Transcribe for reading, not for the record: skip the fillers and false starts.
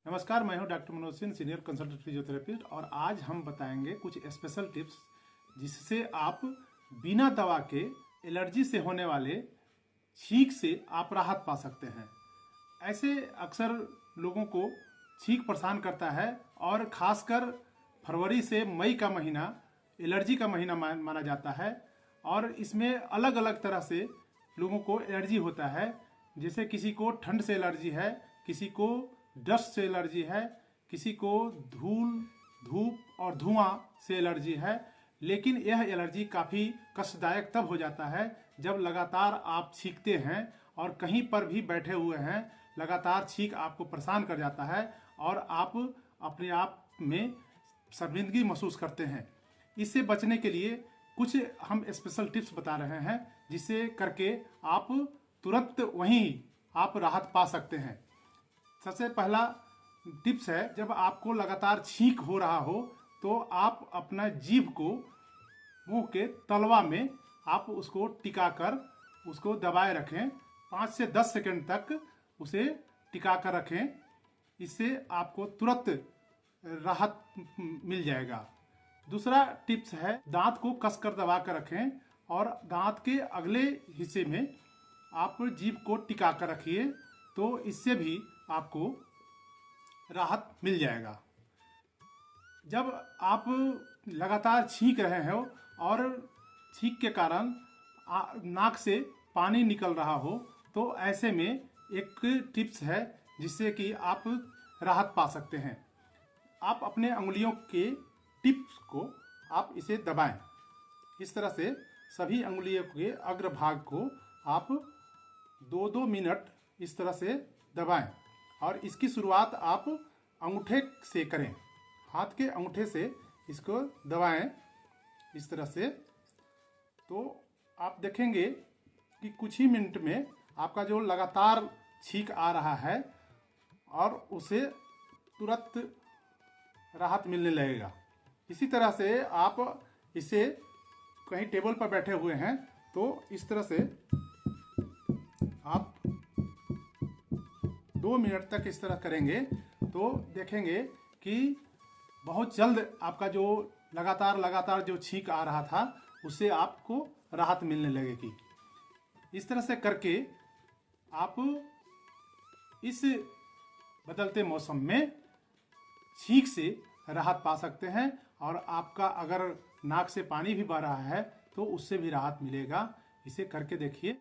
नमस्कार, मैं हूं doctor Manoj Singh, senior consultant physiotherapist. और आज हम बताएंगे कुछ स्पेशल टिप्स जिससे आप बिना दवा के एलर्जी से होने वाले छींक से आप राहत पा सकते हैं। ऐसे अक्सर लोगों को छींक परेशान करता है और खासकर फरवरी से मई का महीना एलर्जी का महीना माना जाता है और इसमें अलग अलग तरह से लोगों को एलर्जी होता है। जैसे किसी को ठंड से एलर्जी है, किसी को डस्ट से एलर्जी है, किसी को धूल, धूप और धुआं से एलर्जी है। लेकिन यह एलर्जी काफ़ी कष्टदायक तब हो जाता है जब लगातार आप छींकते हैं और कहीं पर भी बैठे हुए हैं, लगातार छींक आपको परेशान कर जाता है और आप अपने आप में शर्मिंदगी महसूस करते हैं। इससे बचने के लिए कुछ हम स्पेशल टिप्स बता रहे हैं जिससे करके आप तुरंत वहीं आप राहत पा सकते हैं। सबसे पहला टिप्स है, जब आपको लगातार छींक हो रहा हो तो आप अपना जीभ को मुंह के तलवा में आप उसको टिका कर उसको दबाए रखें। 5 से 10 सेकंड तक उसे टिका कर रखें। इससे आपको तुरंत राहत मिल जाएगा। दूसरा टिप्स है, दांत को कसकर दबा कर रखें और दांत के अगले हिस्से में आप जीभ को टिका कर रखिए, तो इससे भी आपको राहत मिल जाएगा। जब आप लगातार छींक रहे हो और छींक के कारण नाक से पानी निकल रहा हो, तो ऐसे में एक टिप्स है जिससे कि आप राहत पा सकते हैं। आप अपने अंगुलियों के टिप्स को आप इसे दबाएं। इस तरह से सभी अंगुलियों के अग्रभाग को आप 2-2 मिनट इस तरह से दबाएं और इसकी शुरुआत आप अंगूठे से करें। हाथ के अंगूठे से इसको दबाएं इस तरह से, तो आप देखेंगे कि कुछ ही मिनट में आपका जो लगातार छींक आ रहा है और उसे तुरंत राहत मिलने लगेगा। इसी तरह से आप इसे कहीं टेबल पर बैठे हुए हैं तो इस तरह से आप 2 मिनट तक इस तरह करेंगे तो देखेंगे कि बहुत जल्द आपका जो लगातार जो छींक आ रहा था उससे आपको राहत मिलने लगेगी। इस तरह से करके आप इस बदलते मौसम में छींक से राहत पा सकते हैं और आपका अगर नाक से पानी भी बह रहा है तो उससे भी राहत मिलेगा। इसे करके देखिए।